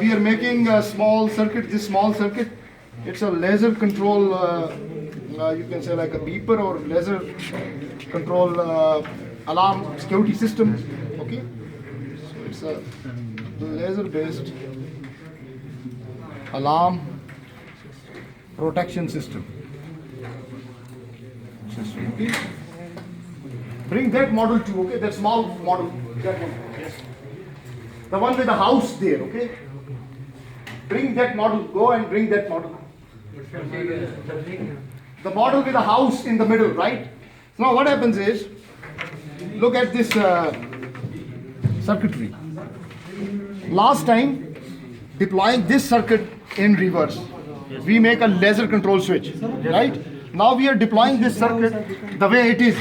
we are making a small circuit. This small circuit, it's a laser control. You can say like a beeper or laser control alarm security system. Okay, so it's a laser-based alarm protection system. Okay. Bring that model too. Okay, that small model. That one. Yes. The one with the house there. Okay. Bring that model. Go and bring that model. The model with the house in the middle, right? So now what happens is, look at this circuitry. Last time, deploying this circuit in reverse, we make a laser control switch, right? Now we are deploying this circuit the way it is.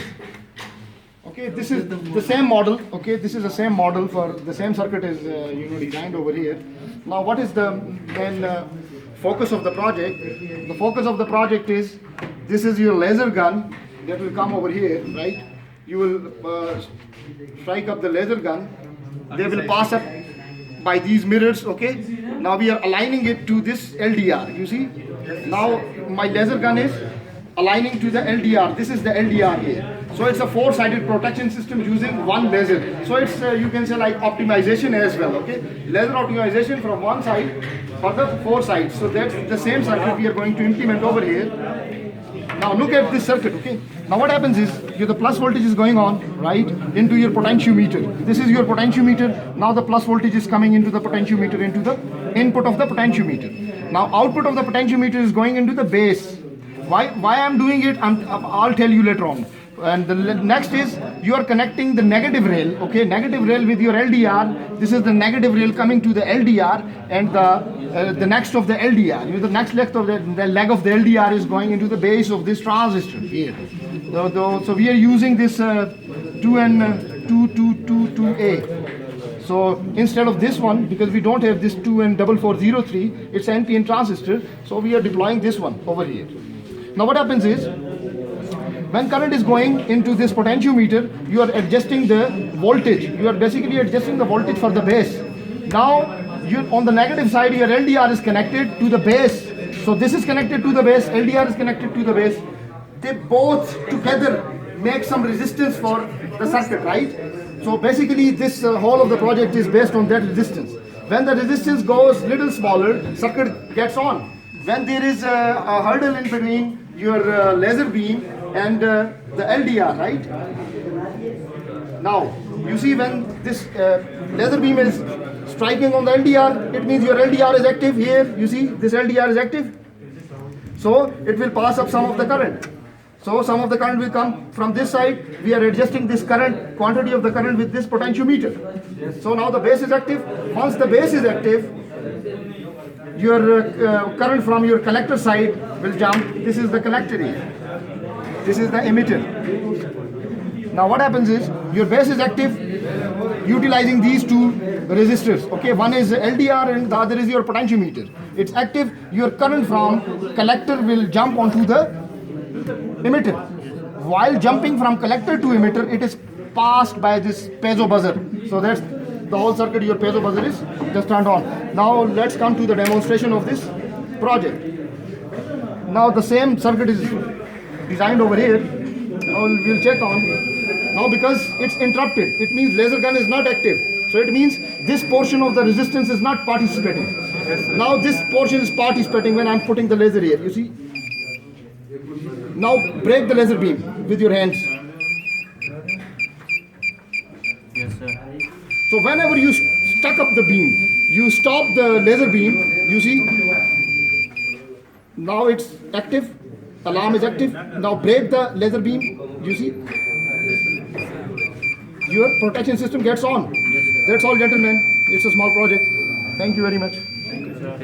Okay, this is the same model. Okay, this is the same model for the same circuit is designed over here. Now what is the main focus of the project? The focus of the project is, this is your laser gun that will come over here, right? You will strike up the laser gun. They will pass up by these mirrors. Okay, now we are aligning it to this LDR. You see, now my laser gun is aligning to the LDR. This is the LDR here. So it's a four-sided protection system using one laser. So it's you can say like optimization as well. Okay, laser optimization from one side for the four sides. So that's the same circuit we are going to implement over here. Now look at this circuit. Okay, now what happens is, the plus voltage is going on right into your potentiometer. This is your potentiometer. Now the plus voltage is coming into the potentiometer, into the input of the potentiometer. Now output of the potentiometer is going into the base. Why I'm doing it, I'll tell you later on. And the next is, you are connecting the negative rail. Okay, negative rail with your LDR. This is the negative rail coming to the LDR, and the next of the LDR. The next leg of the leg of the LDR is going into the base of this transistor here. So we are using this 2N2222A. So instead of this one, because we don't have this 2N4403, it's an NPN transistor. So we are deploying this one over here. Now what happens is, when current is going into this potentiometer, you are adjusting the voltage. You are basically adjusting the voltage for the base. Now, on the negative side, your LDR is connected to the base. So this is connected to the base, LDR is connected to the base. They both together make some resistance for the circuit, right? So basically, this whole of the project is based on that resistance. When the resistance goes little smaller, circuit gets on. When there is a hurdle in between your laser beam and the LDR, right? Now, you see when this laser beam is striking on the LDR, it means your LDR is active here. You see, this LDR is active. So, it will pass up some of the current. So, some of the current will come from this side. We are adjusting this current, quantity of the current with this potentiometer. So, now the base is active. Once the base is active, your current from your collector side will jump. This is the collector here. This is the emitter. Now what happens is, your base is active utilizing these two resistors. Okay, one is LDR and the other is your potentiometer. It's active. Your current from collector will jump onto the emitter. While jumping from collector to emitter, it is passed by this piezo buzzer. So that's the whole circuit. Your piezo buzzer is just turned on. Now let's come to the demonstration of this project. Now the same circuit is designed over here. Now we'll check on. Now because it's interrupted, it means laser gun is not active. So it means this portion of the resistance is not participating. Now this portion is participating when I'm putting the laser here. You see? Now break the laser beam with your hands. Yes, sir. So whenever you stuck up the beam, you stop the laser beam. You see? Now it's active. Alarm is active. Now break the laser beam. You see? Your protection system gets on. That's all, gentlemen. It's a small project. Thank you very much. Thank you, sir.